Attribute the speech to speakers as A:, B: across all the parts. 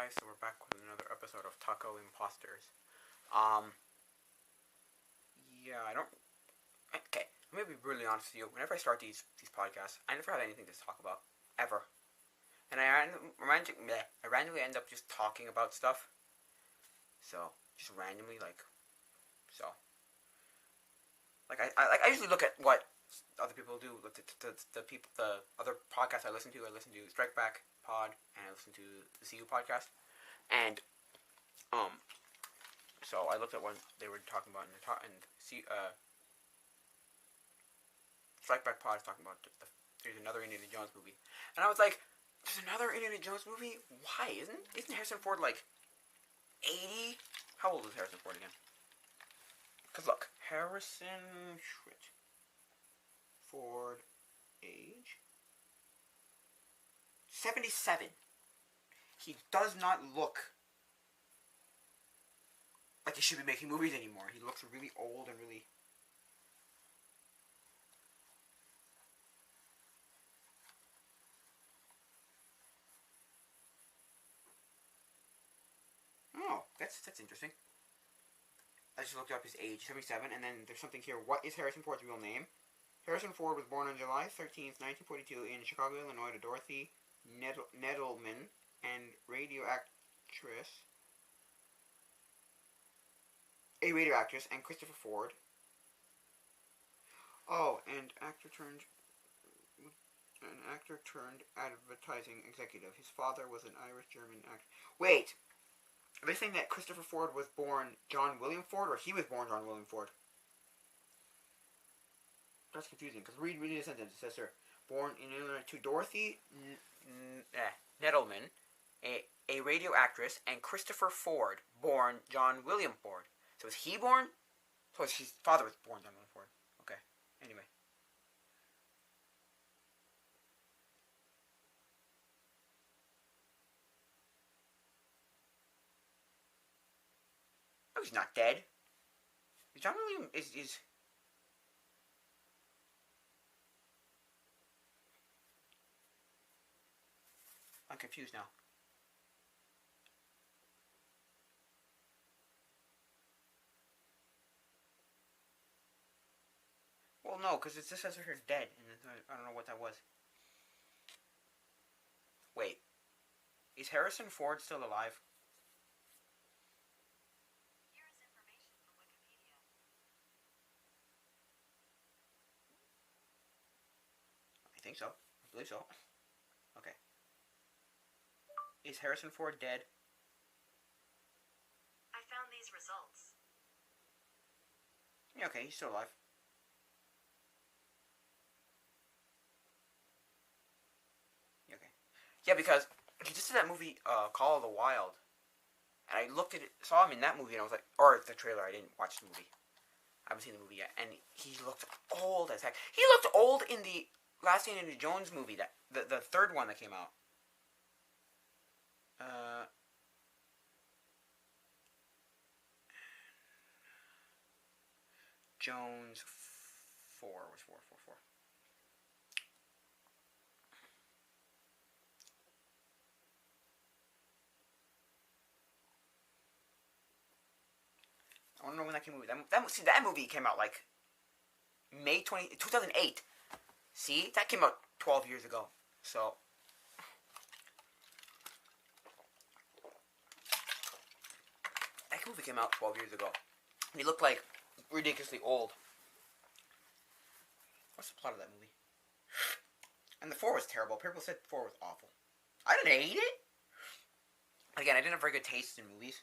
A: guys, so we're back with another episode of Tacoimposters. Um, yeah, I don't. Okay, I'm gonna be brutally honest with you. Whenever I start these podcasts, I never have anything to talk about ever, and I randomly end up just talking about stuff. So just randomly, so, I usually look at what other people do. The other podcasts I listen to. I listen to Strike Back Pod, and I listen to the CU podcast, and um. So I looked at what they were talking about, Strike Back Pod is talking about there's another Indiana Jones movie, and I was like, there's another Indiana Jones movie? Why isn't Harrison Ford like 80? How old is Harrison Ford again? Cause look, Harrison Ford age 77. He does not look like he should be making movies anymore. He looks really old and really. Oh, that's interesting. I just looked up his age, 77, and then there's something here. What is Harrison Ford's real name? Harrison Ford was born on July 13th, 1942 in Chicago, Illinois to Dorothy Nettleman and a radio actress, and Christopher Ford. Oh, and actor turned advertising executive. His father was an Irish-German actor. Wait! Are they saying that Christopher Ford was born John William Ford, or he was born John William Ford? That's confusing, because read the sentence. It says here, born in Illinois to Dorothy Nettleman, a radio actress, and Christopher Ford, born John William Ford. So was he born? So his father was born John William Ford. Okay, anyway. No, he's not dead. John William is I'm confused now. Well, no, because it just says her dead, and I don't know what that was. Wait, is Harrison Ford still alive?
B: Here is information from Wikipedia.
A: I think so. I believe so. Okay. Is Harrison Ford dead?
B: I found these results.
A: Yeah, okay, he's still alive. Okay. Yeah, because he just did that movie, Call of the Wild. And I looked at it, saw him in that movie, and I was like, or the trailer, I didn't watch the movie. I haven't seen the movie yet. And he looked old as heck. He looked old in the last Indiana Jones movie, that the third one that came out. Jones 4 was 444. I don't know when that came out. That movie came out like May 2008. See, that came out 12 years ago. So that movie came out 12 years ago. And he looked like ridiculously old. What's the plot of that movie? And the 4 was terrible. People said 4 was awful. I didn't hate it. Again, I didn't have very good taste in movies.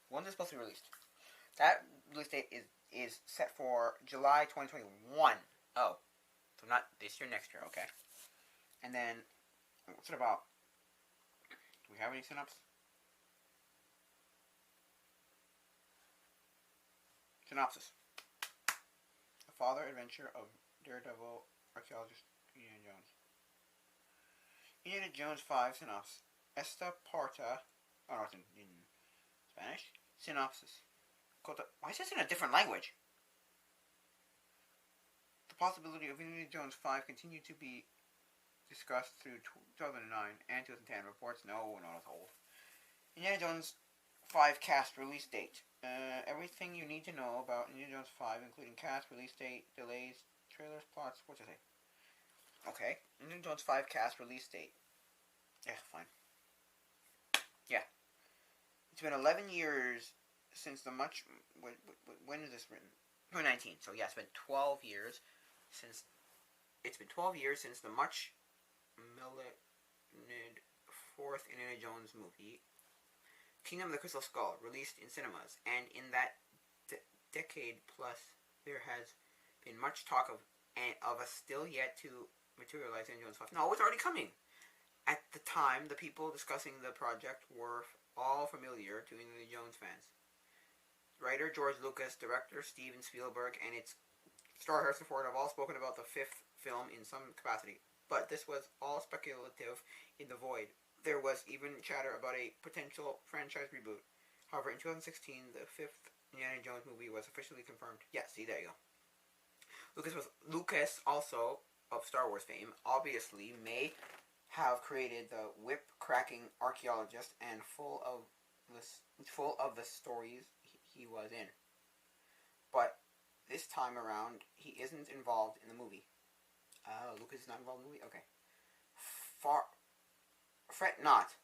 A: When's it supposed to be released? That release date is set for July 2021. Oh. So not this year, next year, okay. And then, what's it about? Do we have any synopsis? Synopsis. A father adventure of daredevil archaeologist Indiana Jones. Indiana Jones 5 synopsis. Esta parta. Oh no, it's in Spanish. Synopsis. Why is this in a different language? The possibility of Indiana Jones 5 continued to be discussed through 2009 and 2010. Reports no, it's old. Indiana Jones 5 cast release date. Everything you need to know about Indiana Jones 5, including cast, release date, delays, trailers, plots. What's it say? Okay. Indiana Jones 5 cast release date. Yeah, fine. Yeah. It's been 11 years since the much. When is this written? 2019. So, yeah, it's been 12 years since. It's been 12 years since the much melanated fourth Indiana Jones movie, Kingdom of the Crystal Skull, released in cinemas, and in that decade plus, there has been much talk of a still yet to materialize Indiana Jones 5. No, it's already coming. At the time, the people discussing the project were all familiar to Indiana Jones fans. Writer George Lucas, director Steven Spielberg, and its star Harrison Ford have all spoken about the fifth film in some capacity, but this was all speculative in the void. There was even chatter about a potential franchise reboot. However, in 2016, the fifth Indiana Jones movie was officially confirmed. Yeah, see, there you go. Lucas also of Star Wars fame, obviously may have created the whip-cracking archaeologist and full of the stories he was in. But this time around, he isn't involved in the movie. Lucas is not involved in the movie? Okay. Fret not.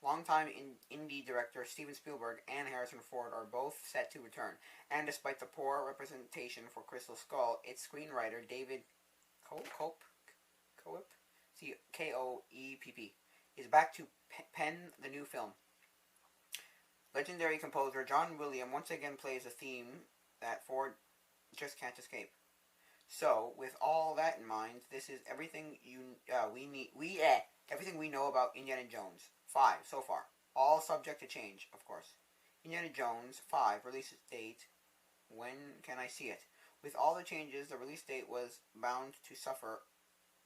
A: Longtime indie director Steven Spielberg and Harrison Ford are both set to return, and despite the poor representation for Crystal Skull, its screenwriter David Koepp, Koepp, is back to pen the new film. Legendary composer John Williams once again plays a theme that Ford just can't escape. So, with all that in mind, this is everything everything we know about Indiana Jones 5 so far. All subject to change, of course. Indiana Jones 5 release date. When can I see it? With all the changes, the release date was bound to suffer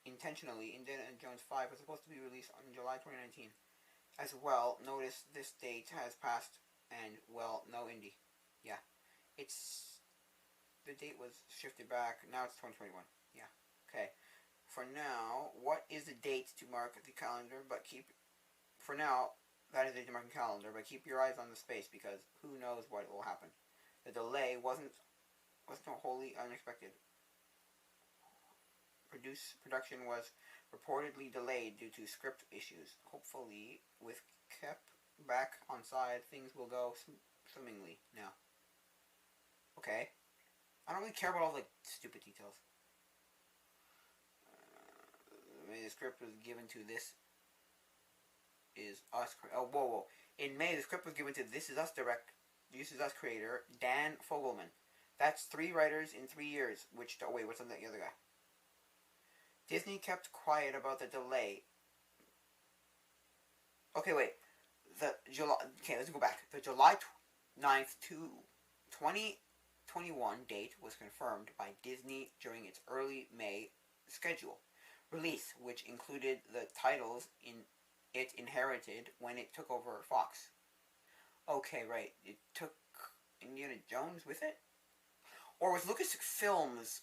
A: intentionally. Indiana Jones 5 was supposed to be released on July 2019. As well, notice this date has passed and, well, no indie. Yeah. The date was shifted back. Now it's 2021. Yeah. Okay. For now, what is the date to mark the calendar? For now, that is the date to mark the calendar, but keep your eyes on the space because who knows what will happen. The delay wasn't wholly unexpected. Production was reportedly delayed due to script issues. Hopefully, with Kep back on side, things will go swimmingly now. Okay. I don't really care about all the stupid details. May the script was given to This Is Us. Oh, whoa. In May, the script was given to This Is Us creator Dan Fogelman. That's 3 writers in 3 years. What's the other guy? Disney kept quiet about the delay. Okay, wait. Let's go back. The July 9th, 2021 date was confirmed by Disney during its early May schedule release, which included the titles it inherited when it took over Fox. Okay, right. It took Indiana Jones with it? Or was Lucasfilms...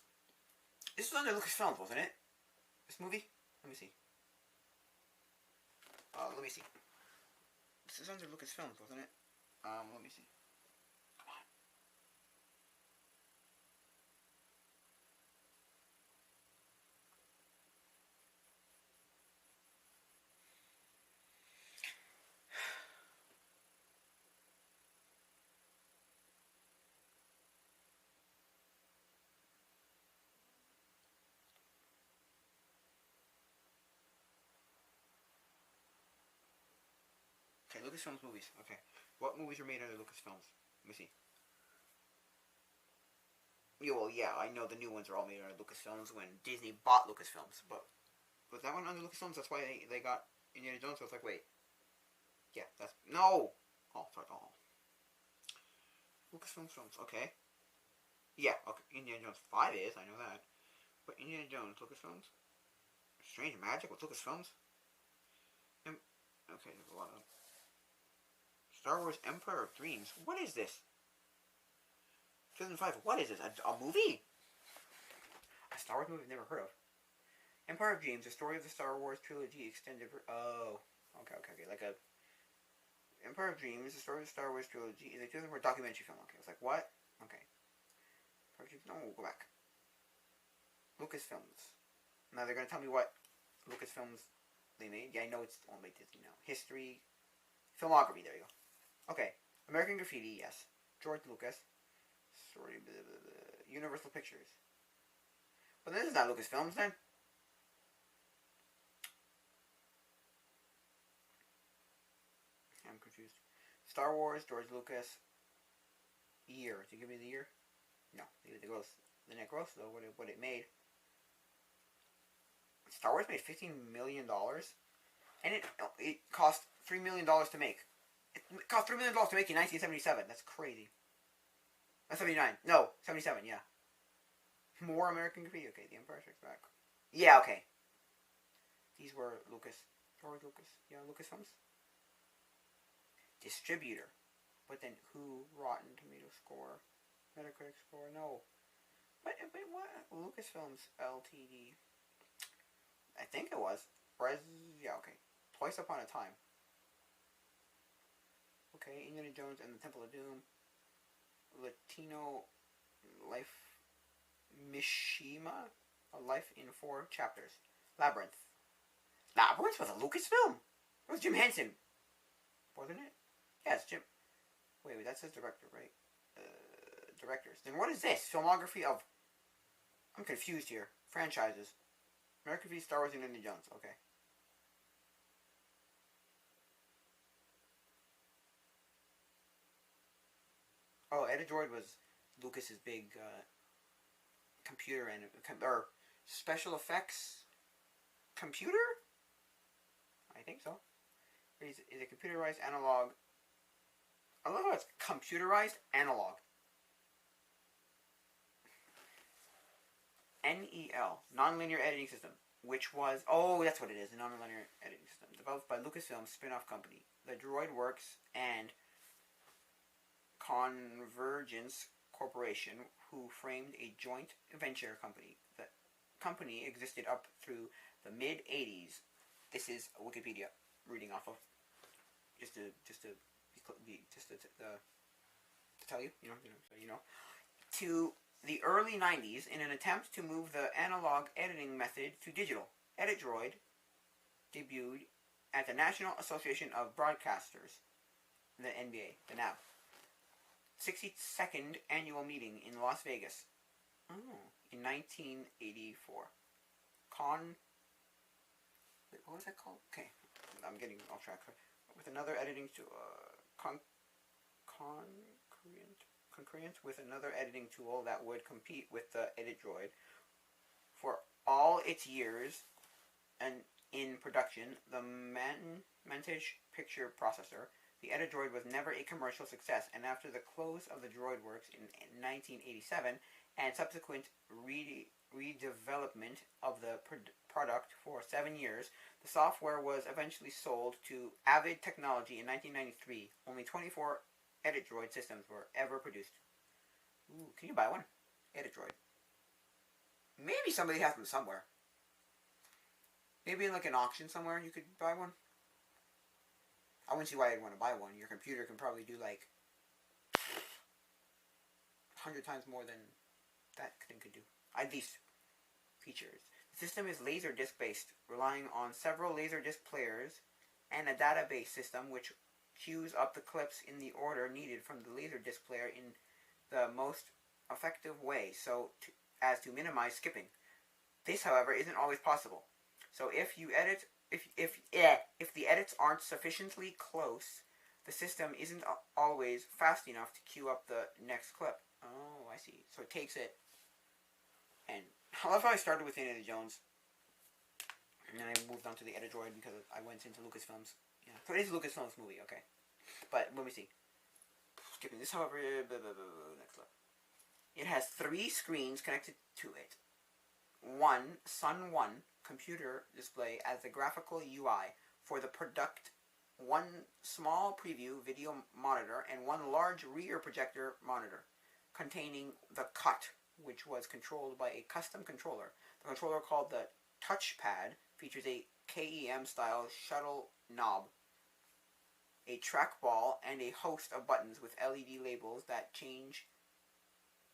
A: This was under Lucasfilms, wasn't it? This movie? Let me see. This is under Lucasfilms, wasn't it? Let me see. Come on. Okay, Lucasfilms movies. Okay. What movies were made under Lucasfilms? Let me see. Yeah, I know the new ones are all made under Lucasfilms when Disney bought Lucasfilms, but was that one under Lucasfilms? That's why they got Indiana Jones. So it's like, wait. Yeah, that's... No! Oh, sorry. Oh. Lucasfilms films. Okay. Yeah, okay. Indiana Jones 5 is, I know that. But Indiana Jones, Lucasfilms? Strange Magic with Lucasfilms? Okay, there's a lot of... Star Wars Empire of Dreams. What is this? 2005. What is this? A movie? A Star Wars movie I've never heard of. Empire of Dreams, a story of the Star Wars trilogy extended... Oh. Okay. Like a... Empire of Dreams, the story of the Star Wars trilogy, is a 2004 documentary film. Okay, I was like, what? Okay. No, we'll go back. Lucasfilms. Now they're gonna tell me what Lucasfilms they made. Yeah, I know it's owned by Disney now. History, filmography. There you go. Okay, American Graffiti. Yes. George Lucas. Sorry, blah, blah, blah. Universal Pictures. But this is not Lucasfilms then. I'm confused. Star Wars, George Lucas. Year. Did you give me the year? No. The gross. The net gross though. What it made. Star Wars made $15 million, and it cost $3 million to make. It cost $3 million to make in 1977. That's crazy. That's 79. No, 77. Yeah. More American Graffiti. Okay, The Empire Strikes Back. Yeah. Okay. These were George Lucas. Yeah, Lucasfilms. Distributor. But then who? Rotten Tomato score. Metacritic score. No. But what? Lucasfilms Ltd. I think it was. Yeah, okay. Twice Upon a Time. Okay, Indiana Jones and the Temple of Doom. Latino Life Mishima. A Life in 4 Chapters. Labyrinth. Labyrinth was a Lucasfilm. It was Jim Henson. Wasn't it? Yes, Jim. Wait, that says director, right? Directors. Then what is this? Filmography of... I'm confused here. Franchises. American v. Star Wars and Indiana Jones. Okay. Oh, Edidroid was Lucas's big computer and or special effects computer. I think so. Is a computerized analog. I love how it's computerized analog. NEL, Nonlinear Editing System, which was, that's what it is, a nonlinear editing system, developed by Lucasfilm's spin-off company, the DroidWorks and Convergence Corporation, who framed a joint venture company. The company existed up through the mid-80s. This is Wikipedia, reading off of, just to tell you, so you know, to the early 90s in an attempt to move the analog editing method to digital. Edidroid debuted at the National Association of Broadcasters, the NBA, the NAB, 62nd annual meeting in Las Vegas. In 1984. Wait, what was that called? Okay, I'm getting off track. With another editing to concurrent with another editing tool that would compete with the Edidroid. For all its years and in production, the Mantage picture processor, the Edidroid was never a commercial success, and after the close of the DroidWorks in 1987 and subsequent redevelopment of the product for 7 years, the software was eventually sold to Avid Technology in 1993. Only 24 Edidroid systems were ever produced. Ooh, can you buy one? Edidroid. Maybe somebody has them somewhere. Maybe in like an auction somewhere you could buy one. I wouldn't see why I'd want to buy one. Your computer can probably do like 100 times more than that thing could do. At least features. The system is Laserdisc based, relying on several Laserdisc players and a database system which queues up the clips in the order needed from the Laserdisc player in the most effective way, as to minimize skipping. This, however, isn't always possible. So if the edits aren't sufficiently close, the system isn't always fast enough to queue up the next clip. Oh, I see. So it takes it, and I love how I started with Indiana Jones, and then I moved on to the Edidroid because I went into Lucasfilms. Yeah, so it is a Lucasfilms movie, okay. But let me see. Skipping this, however, next clip. It has 3 screens connected to it. One Sun 1 computer display as the graphical UI for the product, one small preview video monitor, and one large rear projector monitor containing the cut, which was controlled by a custom controller. The controller, called the touchpad, features a KEM style shuttle knob. a trackball, and a host of buttons with LED labels that change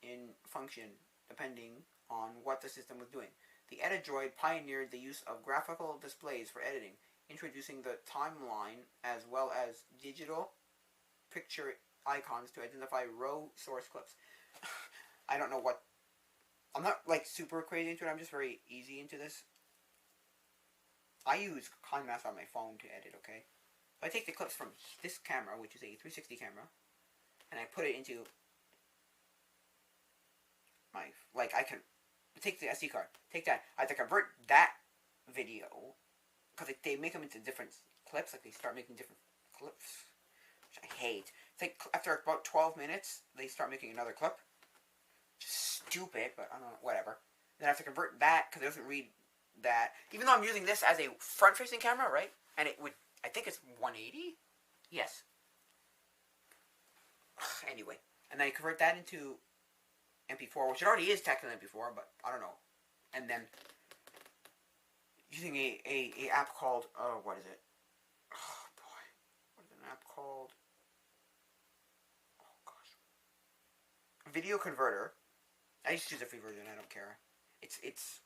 A: in function depending on what the system was doing. The EditDroid pioneered the use of graphical displays for editing, introducing the timeline as well as digital picture icons to identify raw source clips. I don't know what. I'm not like super crazy into it. I'm just very easy into this. I use KineMaster on my phone to edit. Okay, so I take the clips from this camera, which is a 360 camera, and I put it into my I can take the SD card, take that. I have to convert that video because they make them into different clips. Like they start making different clips, which I hate. It's like after about 12 minutes, they start making another clip. Just stupid, but I don't know, whatever. Then I have to convert that because it doesn't read that. Even though I'm using this as a front-facing camera, right? And it would, I think it's 180? Yes. Anyway, and then I convert that into MP4, which it already is technically MP4, but I don't know. And then using a app called, what is it? Oh boy, what is an app called? Oh gosh, Video Converter. I used to use a free version. I don't care. It's,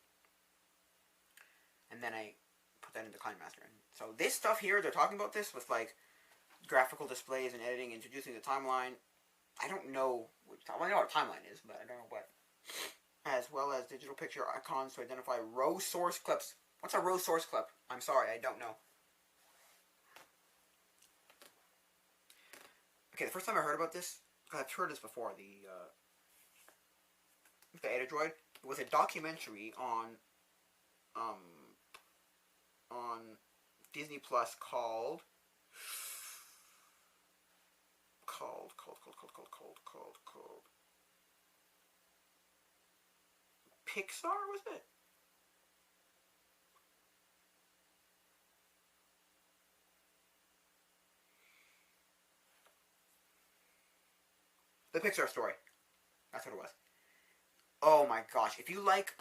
A: and then I put that into KineMaster. And so this stuff here, they're talking about this with like graphical displays and editing, introducing the timeline. I don't know I know what a timeline is, but I don't know what. As well as digital picture icons to identify raw source clips. What's a raw source clip? I'm sorry, I don't know. Okay, the first time I heard about this, because I've heard this before, the EditDroid, it was a documentary on Disney Plus called Pixar, was it? The Pixar story. That's what it was. Oh my gosh. If you like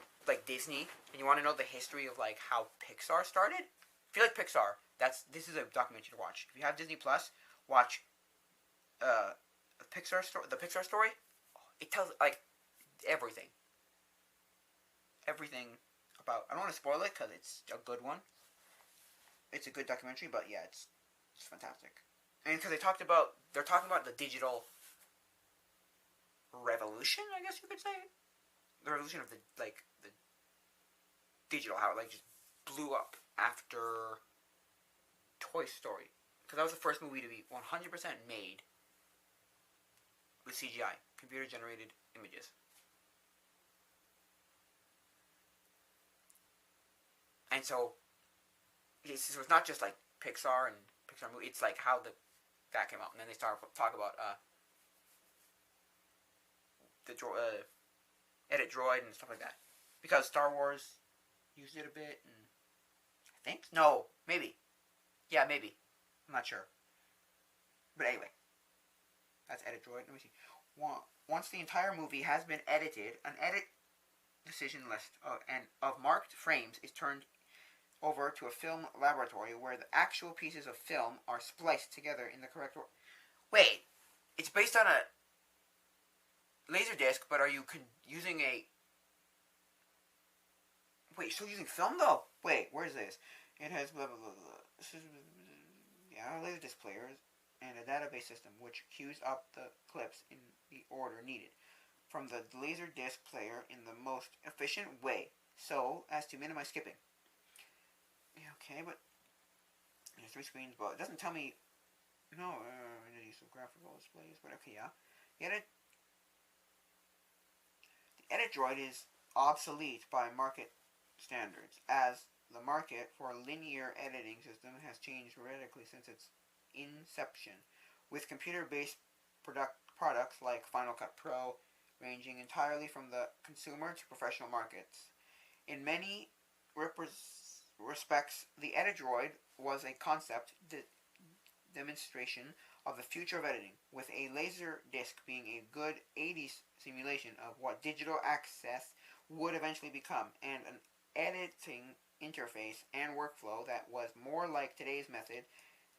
A: Disney and you want to know the history of like how Pixar started, if you like Pixar, this is a documentary to watch. If you have Disney Plus, watch the Pixar story. It tells like everything about. I don't want to spoil it because it's a good one. It's a good documentary, but yeah, it's fantastic. And because they're talking about the digital revolution, I guess you could say, the revolution of the digital, how it like just blew up after Toy Story, because that was the first movie to be 100% made with CGI, computer generated images. And so it's not just like Pixar and Pixar movie. It's like how that came out, and then they start talk about the EditDroid and stuff like that, because Star Wars used it a bit, and I think maybe, I'm not sure, but anyway, that's EditDroid. Let me see. Once the entire movie has been edited, an edit decision list of marked frames is turned over to a film laboratory where the actual pieces of film are spliced together in the correct order. Wait, it's based on a laser disc, but are you using a... Wait, you're still using film though? Wait, where is this? It has blah blah blah blah. Yeah, laser disc players and a database system which queues up the clips in the order needed from the laser disc player in the most efficient way, so as to minimize skipping. Yeah, okay, but there's 3 screens, but it doesn't tell me. No, use some graphical displays, but okay, yeah. The EditDroid is obsolete by market standards, as the market for a linear editing system has changed radically since its inception, with computer-based products like Final Cut Pro ranging entirely from the consumer to professional markets. In many respects, the EditDroid was a concept demonstration of the future of editing, with a laser disc being a good 80s simulation of what digital access would eventually become, and an editing interface and workflow that was more like today's method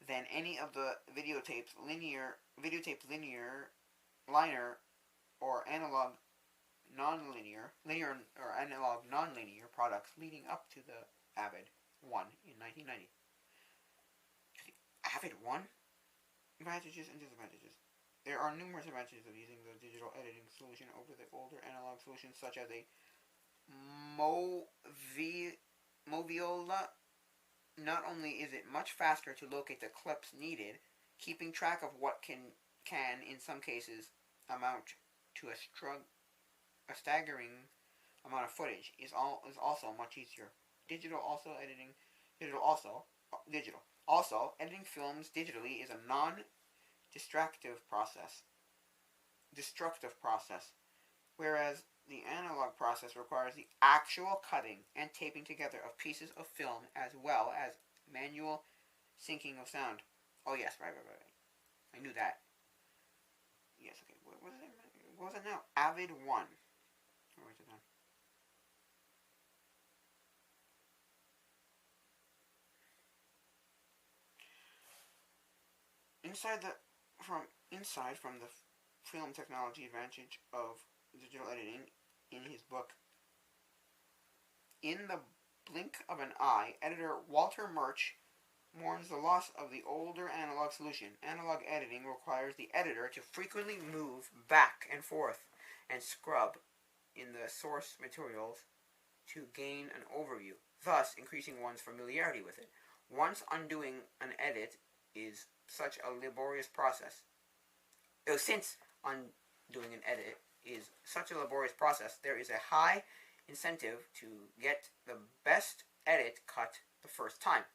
A: than any of the videotape linear, liner, or analog non-linear, linear or analog non-linear products leading up to the Avid 1 in 1990. Avid 1? Advantages and disadvantages. There are numerous advantages of using the digital editing solution over the older analog solutions, such as a Moviola. Not only is it much faster to locate the clips needed, keeping track of what can in some cases amount to a staggering amount of footage is also much easier. Digital also editing digital also digital also editing films digitally is a destructive process, whereas the analog process requires the actual cutting and taping together of pieces of film as well as manual syncing of sound. Oh yes, right. I knew that. Yes, okay. What was it now? Avid 1. I'll write it down. From the film technology advantage of digital editing, in his book In the Blink of an Eye, editor Walter Murch mourns the loss of the older analog solution. Analog editing requires the editor to frequently move back and forth and scrub in the source materials to gain an overview, thus increasing one's familiarity with it. Once undoing an edit is such a laborious process. Since undoing an edit is such a laborious process, there is a high incentive to get the best edit cut the first time.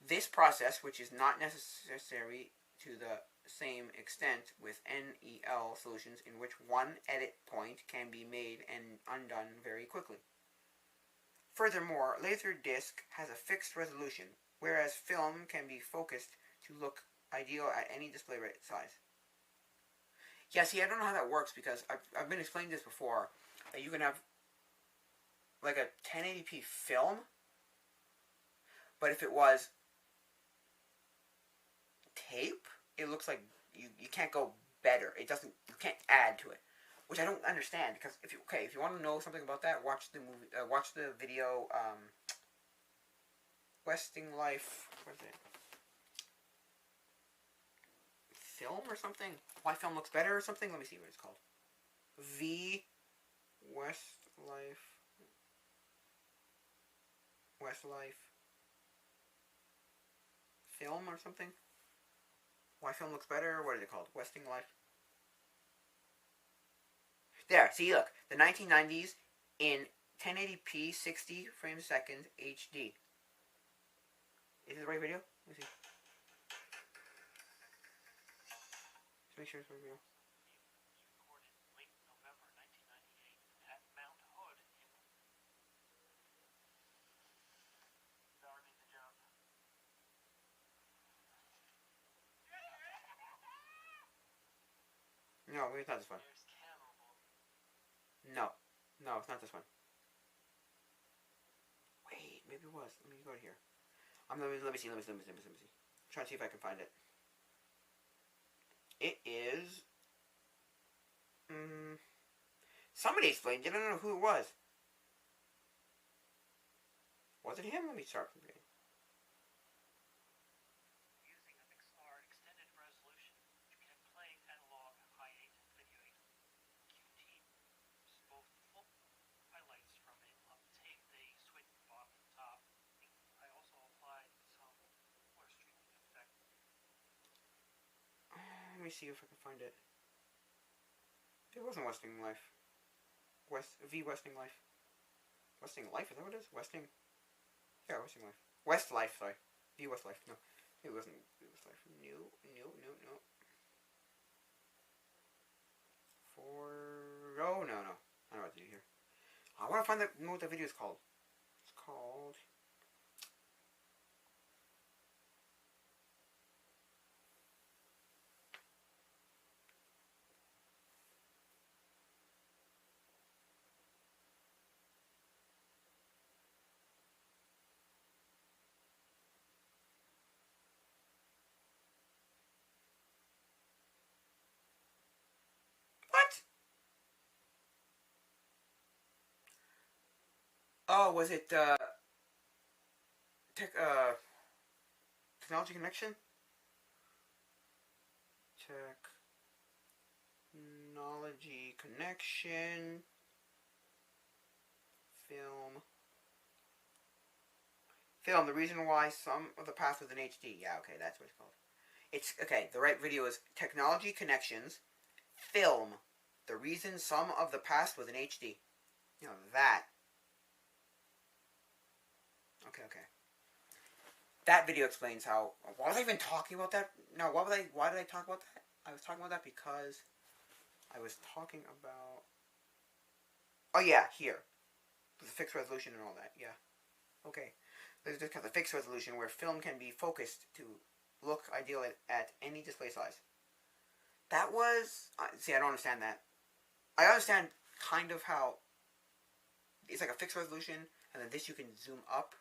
A: This process, which is not necessary to the same extent with NEL solutions, in which one edit point can be made and undone very quickly. Furthermore, Laserdisc has a fixed resolution, whereas film can be focused to look ideal at any display rate size. Yeah, see, I don't know how that works because I've been explaining this before, that you can have like a 1080p film, but if it was tape, it looks like you can't go better. It doesn't. You can't add to it, which I don't understand. Because if you want to know something about that, watch the movie. Watch the video. Westing Life. What is it? Film or something? Why film looks better or something? Let me see what it's called. Westlife film or something. Why film looks better? What is it called? Westing Life. There, see, look. The 1990s in 1080p, 60 frames a second, HD. Is it the right video? Let me see. Let's make sure it's the right video.
C: Recorded late November 1998 at Mount Hood in. That made the jump.
A: No, it's not this one.
C: There's Cannibal.
A: No, it's not this one. Wait, maybe it was. Let me go to here. Let me see. I'm trying to see if I can find it. It is. Somebody explained it. I don't know who it was. Was it him? Let me start from the beginning.
C: Using a XR extended resolution, you can play analog high-8 video QT. Both full highlights from it on tape they switch bottom and top. I also applied some color streaming effect.
A: Let me see if I can find it. It wasn't Westing Life. Westing Life. Westing Life, is that what it is? Westing? Yeah, Westing Life. Westlife, sorry. Westlife, no. It wasn't Westlife. No. Oh, no. I don't know what to do here. I want to find know what the video is called. It's called... Oh, was it technology connection? Technology connection. Film. Film. The reason why some of the past was in HD. Yeah, okay, that's what it's called. It's okay. The right video is technology connections. Film. The reason some of the past was in HD. You know that. Okay, okay. That video explains how. Why was I even talking about that? No, why did I talk about that? I was talking about that because I was talking about. Oh yeah, here. The fixed resolution and all that. Yeah. Okay. There's this kind of fixed resolution where film can be focused to look ideal at any display size. That was. See, I don't understand that. I understand kind of how it's like a fixed resolution, and then this you can zoom up.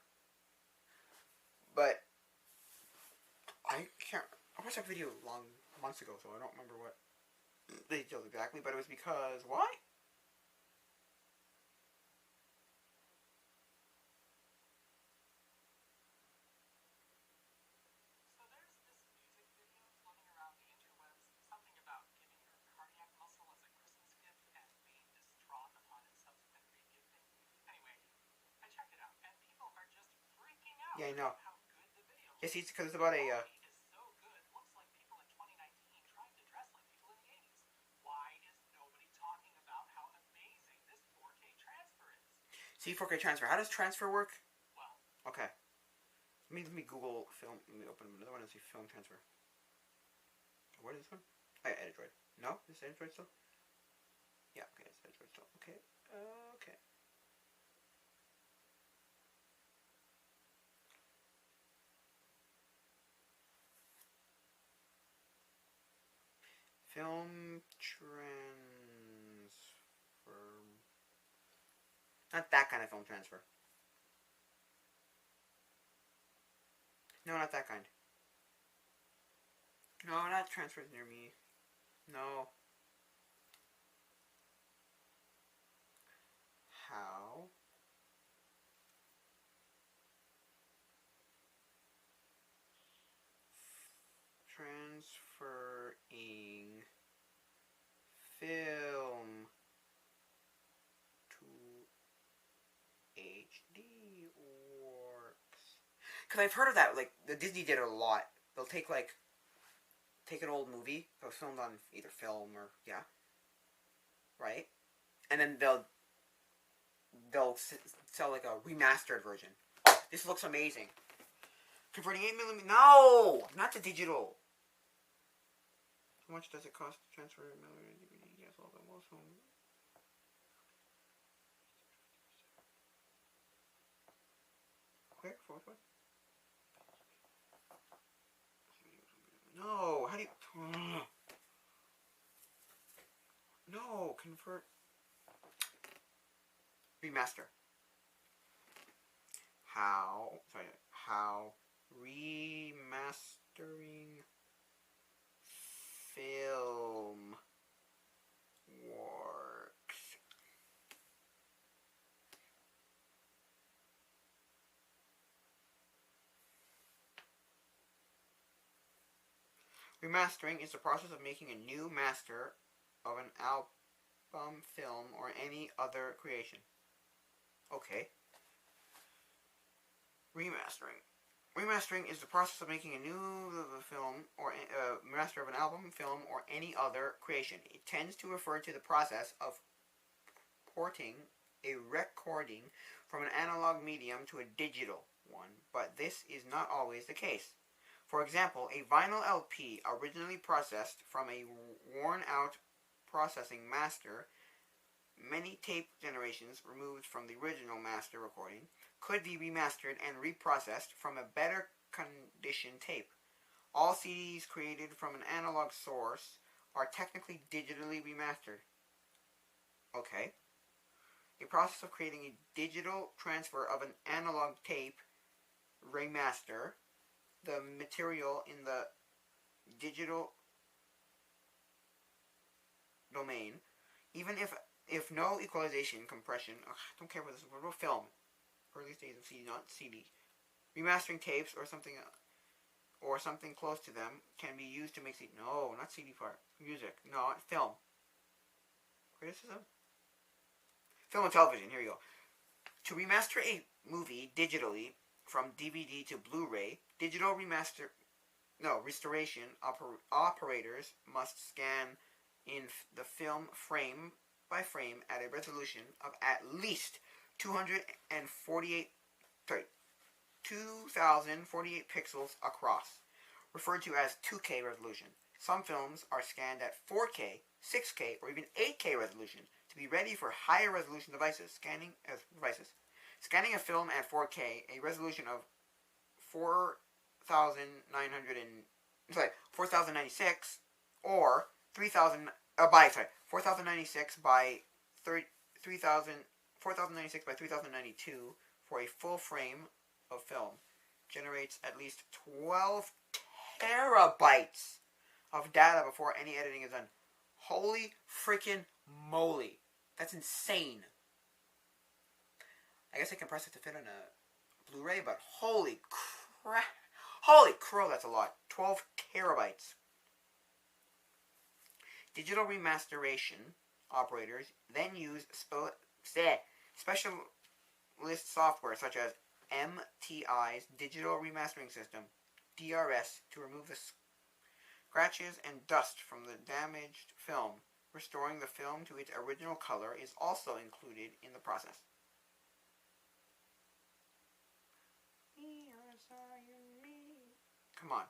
A: But I can't. I watched that video long months ago, so I don't remember what the details exactly. But it was because why?
C: So there's this music video floating around the interwebs, something about giving your cardiac muscle as a Christmas gift and being distraught upon its subsequent regifting. Anyway, I checked it out, and people are just freaking out
A: Yeah, I know.
C: about how good the video looks.
A: Yes, it's because it's about a.
C: Quality is so good, looks like people in 2019 trying to dress like people in the 80s. Why is nobody talking about how amazing this 4K transfer is?
A: See 4K transfer. How does transfer work?
C: Well,
A: Okay. Let me Google film. Let me open another one and see film transfer. What is this one? I Android. No, this is Android still. Yeah, okay, it's Android still. Okay, okay. Film transfer. Not that kind of film transfer. No, not that kind. No, not transfers near me. No. How? Transferring film to HD works. Because I've heard of that. Like, the Disney did it a lot. They'll take an old movie that was filmed on either film or yeah, right, and then they'll sell like a remastered version. Oh, this looks amazing. Converting 8mm. No, not to digital. How much does it cost to transfer a millimeter DVD? Yes, all the most home. Quick, forward one. No, how do you? No, convert. Remaster. How? Sorry. How remastering film works. Remastering is the process of making a new master of an album, film, or any other creation. Okay. Remastering. Remastering is the process of making a new film or master of an album, film, or any other creation. It tends to refer to the process of porting a recording from an analog medium to a digital one, but this is not always the case. For example, a vinyl LP originally processed from a worn-out processing master, many tape generations removed from the original master recording, could be remastered and reprocessed from a better condition tape. All CDs created from an analog source are technically digitally remastered. Okay. A process of creating a digital transfer of an analog tape remaster the material in the digital domain, even if no equalization, compression. Ugh, I don't care what this is. What about film? earliest days of CD, not CD. Remastering tapes or something close to them can be used to make CD. No, not CD part. Music. No, film. Criticism? Film and television. Here you go. To remaster a movie digitally from DVD to Blu-ray, restoration operators must scan in the film frame by frame at a resolution of at least 2048 pixels across, referred to as 2K resolution. Some films are scanned at 4K, 6K, or even 8K resolution to be ready for higher resolution devices. Scanning a film at 4K, a resolution of 4096 or 4096 by 4096 by 3092 for a full frame of film generates at least 12 terabytes of data before any editing is done. Holy freaking moly. That's insane. I guess I compressed it to fit on a Blu-ray, but holy crap. Holy crow, that's a lot. 12 terabytes. Digital remasteration operators then use specialist software such as MTI's Digital Remastering System, DRS, to remove the scratches and dust from the damaged film. Restoring the film to its original color is also included in the process. Come on.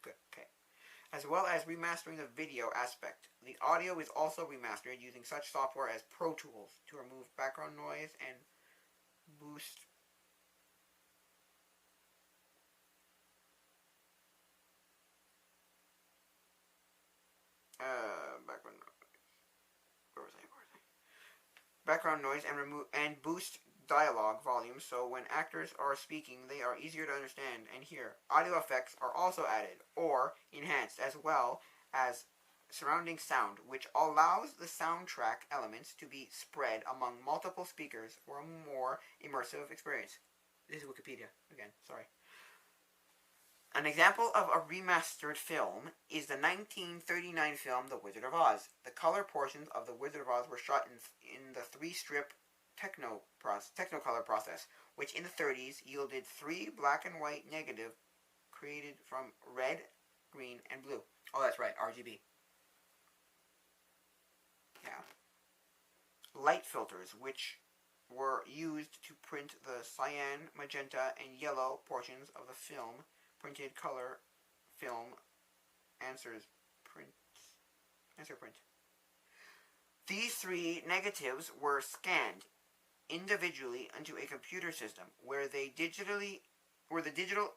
A: Okay. As well as remastering the video aspect. The audio is also remastered using such software as Pro Tools to remove background noise and boost background noise and boost dialogue volume, so when actors are speaking they are easier to understand and hear. Audio effects are also added or enhanced, as well as surrounding sound, which allows the soundtrack elements to be spread among multiple speakers for a more immersive experience. This is Wikipedia again, sorry. An example of a remastered film is the 1939 film The Wizard of Oz. The color portions of The Wizard of Oz were shot in the 3-strip Technicolor process, which in the 30s yielded 3 black and white negative created from red, green, and blue. Oh, that's right, RGB. Yeah. Light filters, which were used to print the cyan, magenta, and yellow portions of the film. Printed color film answer print. These 3 negatives were scanned individually into a computer system where the digital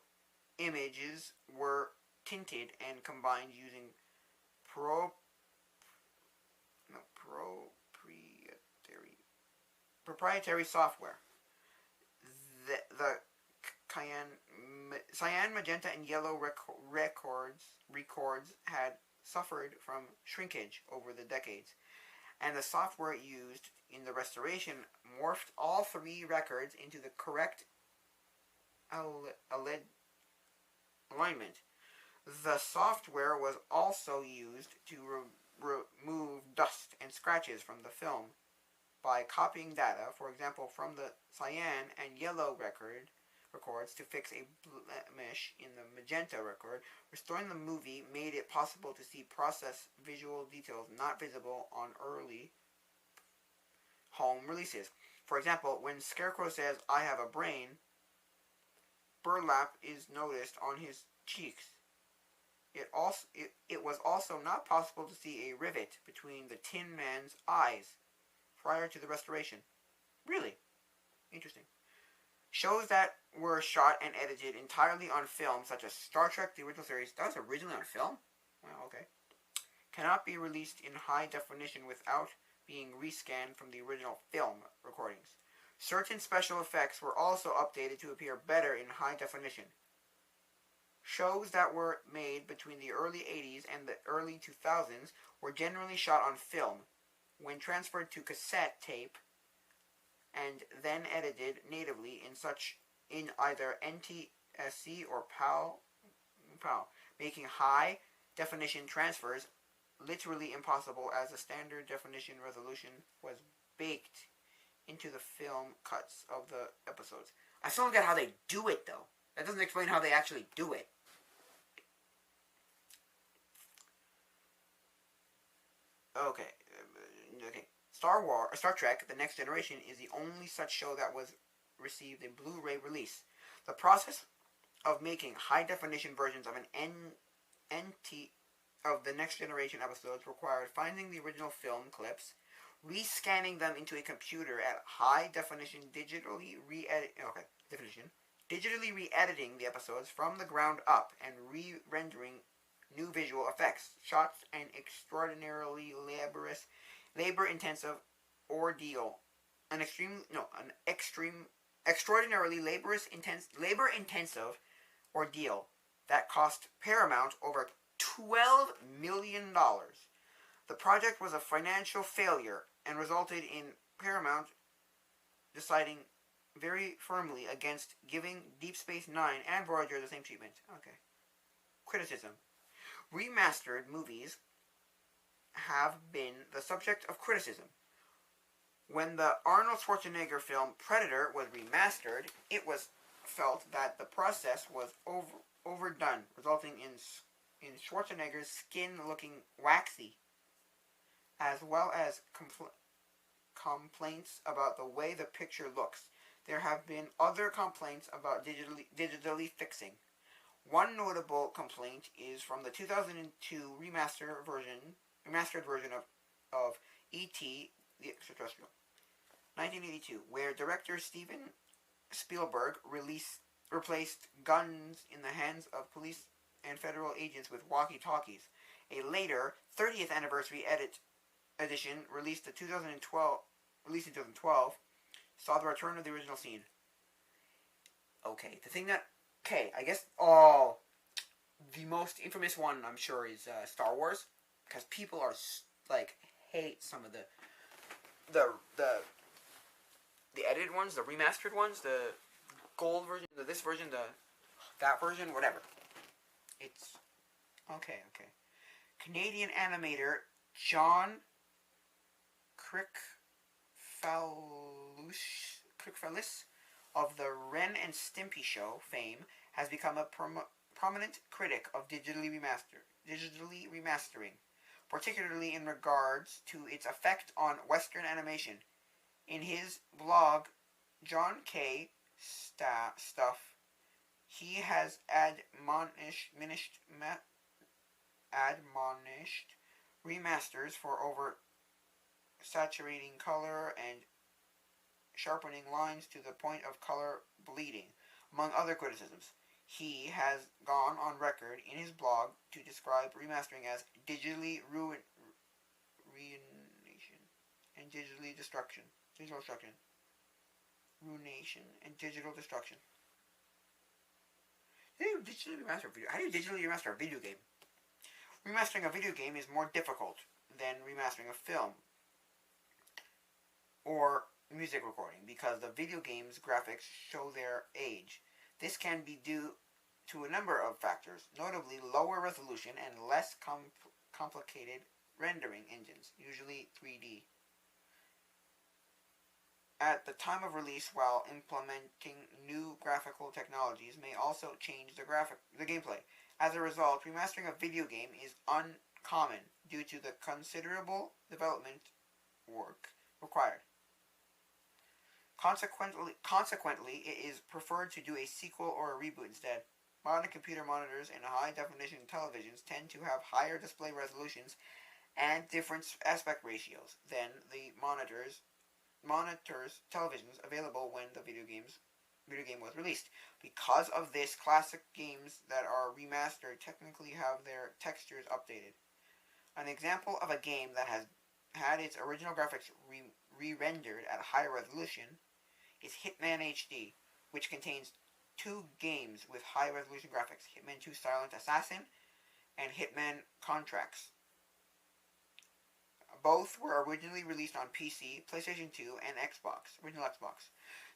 A: images were tinted and combined using proprietary software. The cyan, magenta, and yellow records had suffered from shrinkage over the decades, and the software used in the restoration morphed all 3 records into the correct alignment. The software was also used to remove dust and scratches from the film by copying data, for example, from the cyan and yellow records to fix a blemish in the magenta record. Restoring the movie made it possible to see process visual details not visible on early home releases. For example, when Scarecrow says, "I have a brain," burlap is noticed on his cheeks. It was also not possible to see a rivet between the Tin Man's eyes prior to the restoration. Really? Interesting. Shows that were shot and edited entirely on film, such as Star Trek, the original series, that was originally on film? Well, okay. Cannot be released in high definition without being rescanned from the original film recordings. Certain special effects were also updated to appear better in high definition. Shows that were made between the early 80s and the early 2000s were generally shot on film, when transferred to cassette tape and then edited natively in either NTSC or PAL, making high definition transfers literally impossible as the standard definition resolution was baked into the film cuts of the episodes. I still don't get how they do it though. That doesn't explain how they actually do it. Okay. Star Trek: The Next Generation is the only such show that was received a Blu-ray release. The process of making high-definition versions of an NT of the Next Generation episodes required finding the original film clips, rescanning them into a computer at high definition, digitally re-editing the episodes from the ground up and re-rendering new visual effects, shots, and extraordinarily labor-intensive ordeal. Extraordinarily labor-intensive ordeal that cost Paramount over $12 million. The project was a financial failure and resulted in Paramount deciding very firmly against giving Deep Space Nine and Voyager the same treatment. Okay. Criticism. Remastered movies have been the subject of criticism. When the Arnold Schwarzenegger film Predator was remastered, it was felt that the process was overdone, resulting in Schwarzenegger's skin looking waxy, as well as complaints about the way the picture looks. There have been other complaints about digitally fixing. One notable complaint is from the 2002 remastered version of E.T. the Extraterrestrial, 1982, where director Steven Spielberg replaced guns in the hands of police and federal agents with walkie-talkies. A later 30th anniversary edition released in 2012, saw the return of the original scene. Okay, I guess the most infamous one I'm sure is Star Wars, because people are hate some of the edited ones, the remastered ones, the gold version, this version, that version, whatever. It's okay. Canadian animator John Crickfellis of the Ren and Stimpy Show fame has become a prominent critic of digitally remastering, particularly in regards to its effect on Western animation. In his blog, John K. Stuff, he has admonished remasters for over saturating color and sharpening lines to the point of color bleeding, among other criticisms. He has gone on record in his blog to describe remastering as digitally ruination and digital destruction. Ruination and digital destruction. How do you digitally remaster a video game? Remastering a video game is more difficult than remastering a film or music recording because the video game's graphics show their age. This can be due to a number of factors, notably lower resolution and less complicated rendering engines, usually 3D. At the time of release, while implementing new graphical technologies may also change the gameplay. As a result, remastering a video game is uncommon due to the considerable development work required. Consequently, it is preferred to do a sequel or a reboot instead. Modern computer monitors and high-definition televisions tend to have higher display resolutions and different aspect ratios than the monitors televisions available when the video game was released. Because of this, classic games that are remastered technically have their textures updated. An example of a game that has had its original graphics re-rendered at a higher resolution is Hitman HD, which contains two games with high-resolution graphics, Hitman 2 Silent Assassin and Hitman Contracts. both were originally released on PC, PlayStation 2, and original Xbox.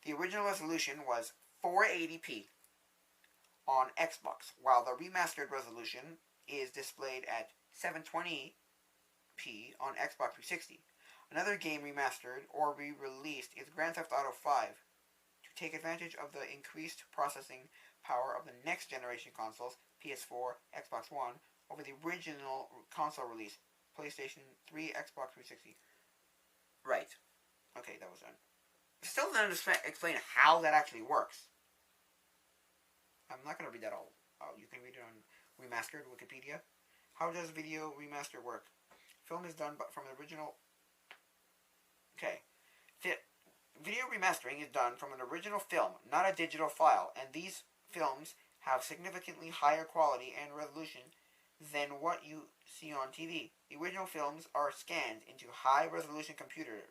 A: The original resolution was 480p on Xbox, while the remastered resolution is displayed at 720p on Xbox 360. Another game remastered or re-released is Grand Theft Auto 5 to take advantage of the increased processing power of the next generation consoles, PS4, Xbox One, over the original console release, PlayStation 3, Xbox 360. Right. Okay, that was done. Still doesn't explain how that actually works. I'm not going to read that all out. You can read it on Remastered Wikipedia. How does video remaster work? Film is done from the original... Okay. Video remastering is done from an original film, not a digital file, and these films have significantly higher quality and resolution than what you see on TV. The original films are scanned into high-resolution computer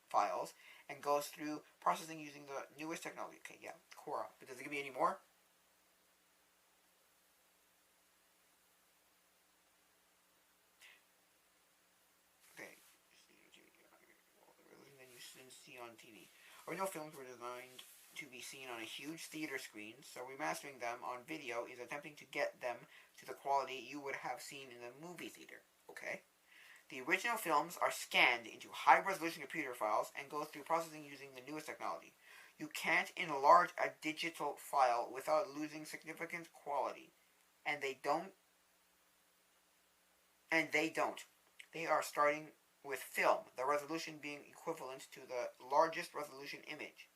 A: files and goes through processing using the newest technology. Okay, yeah, Quora. But does it give me any more? Okay. Than you see on TV. Original films were designed to be seen on a huge theater screen, so remastering them on video is attempting to get them to the quality you would have seen in a movie theater. Okay? The original films are scanned into high-resolution computer files and go through processing using the newest technology. You can't enlarge a digital file without losing significant quality, and they don't. They are starting with film, the resolution being equivalent to the largest resolution image.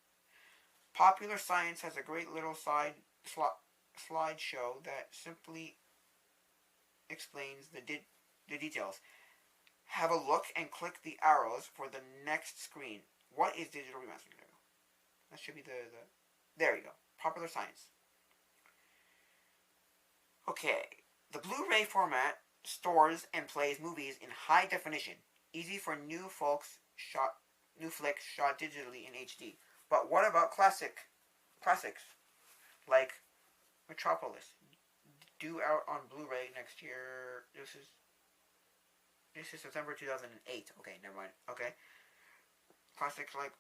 A: Popular Science has a great little slideshow that simply explains the details. Have a look and click the arrows for the next screen. What is digital remastering? There we go. That should be there you go. Popular Science. Okay. The Blu-ray format stores and plays movies in high definition. Easy for new flicks shot digitally in HD. But what about classics like Metropolis, due out on Blu-ray next year? This is September 2008. Okay, never mind. Okay, classics like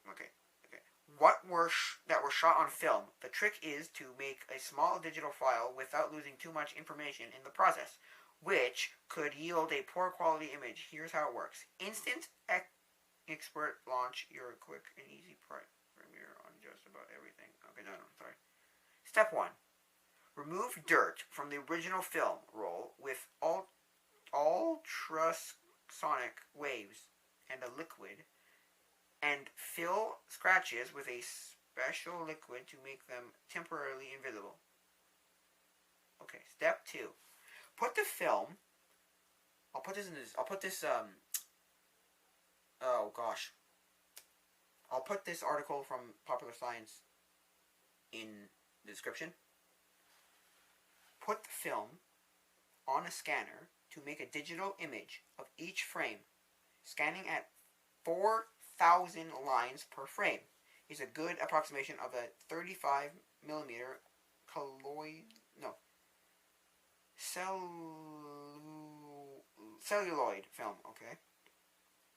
A: that were shot on film. The trick is to make a small digital file without losing too much information in the process, which could yield a poor quality image. Here's how it works. Instant expert launch your quick and easy premiere on just about everything. Okay, no, sorry. Step 1. Remove dirt from the original film roll with ultrasonic waves and a liquid, and fill scratches with a special liquid to make them temporarily invisible. Okay, step 2. Put the film... I'll put this, oh gosh. I'll put this article from Popular Science in the description. Put the film on a scanner to make a digital image of each frame. Scanning at 4,000 lines per frame is a good approximation of a 35 millimeter celluloid film. Okay.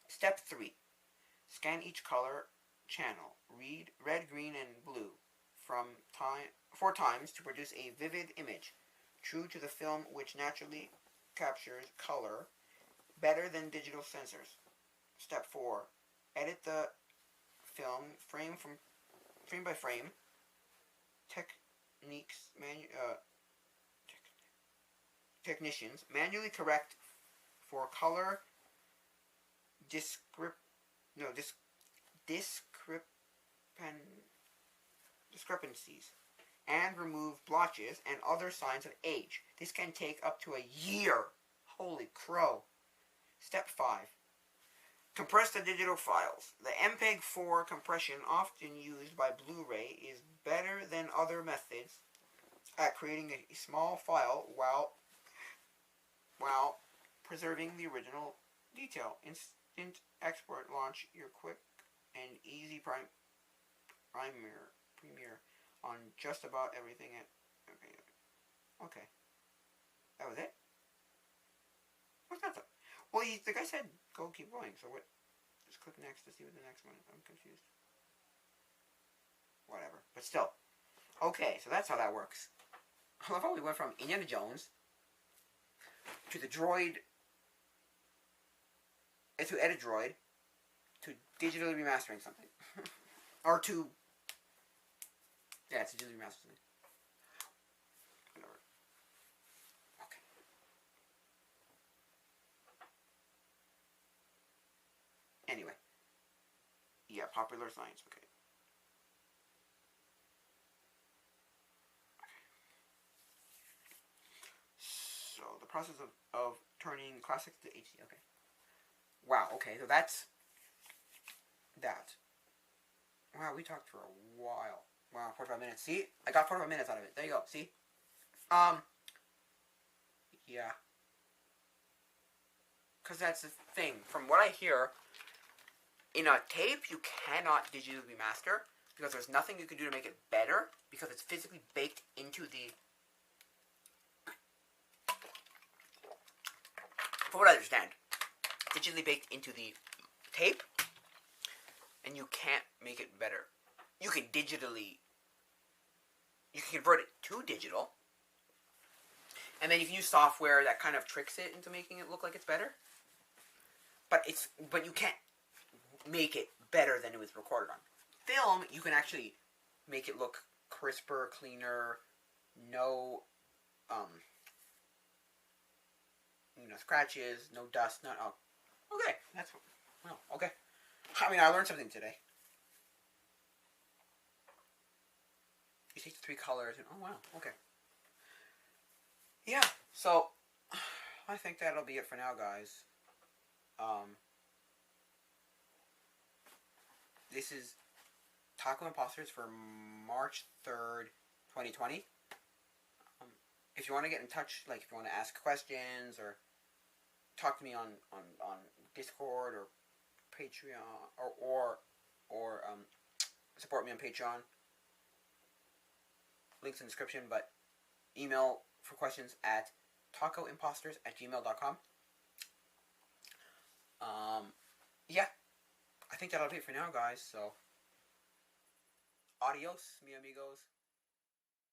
A: Step 3. Scan each color channel, red, green, and blue, from 4 times to produce a vivid image, true to the film, which naturally captures color better than digital sensors. Step 4. Edit the film frame by frame. Technicians manually correct for color discrepancies and remove blotches and other signs of age. This can take up to a year. Holy crow. Step 5. Compress the digital files. The MPEG-4 compression often used by Blu-ray is better than other methods at creating a small file while preserving the original detail. Instant export launch your quick and easy premiere on just about everything. Okay. That was it? What's that? Well, the guy said go keep going. So what? Just click next to see what the next one is. I'm confused. Whatever. But still. Okay, so that's how that works. I love how we went from Indiana Jones to the droid, to edit droid, to digitally remastering something. Or to, yeah, it's digitally remastering something. Whatever. Okay. Anyway. Yeah, popular science, okay. So, the process of turning classics to HD, okay. Wow, okay, so that's that. Wow, we talked for a while. Wow, 45 minutes. See? I got 45 minutes out of it. There you go. See? Yeah. Because that's the thing. From what I hear, in a tape, you cannot digitally remaster because there's nothing you can do to make it better because it's physically baked into the... From what I understand, digitally baked into the tape, and you can't make it better. You can digitally... You can convert it to digital, and then you can use software that kind of tricks it into making it look like it's better. But you can't make it better than it was recorded on. Film, you can actually make it look crisper, cleaner, no scratches, no dust, not okay. That's well, okay. I mean, I learned something today. You take the 3 colors and oh wow, okay. Yeah, so I think that'll be it for now, guys. This is Tacoimposters for March 3rd, 2020. If you want to get in touch, like if you want to ask questions or talk to me on Discord or Patreon or support me on Patreon, links in the description, but email for questions at tacoimposters@gmail.com. Yeah, I think that'll be it for now, guys. So, adios, mi amigos.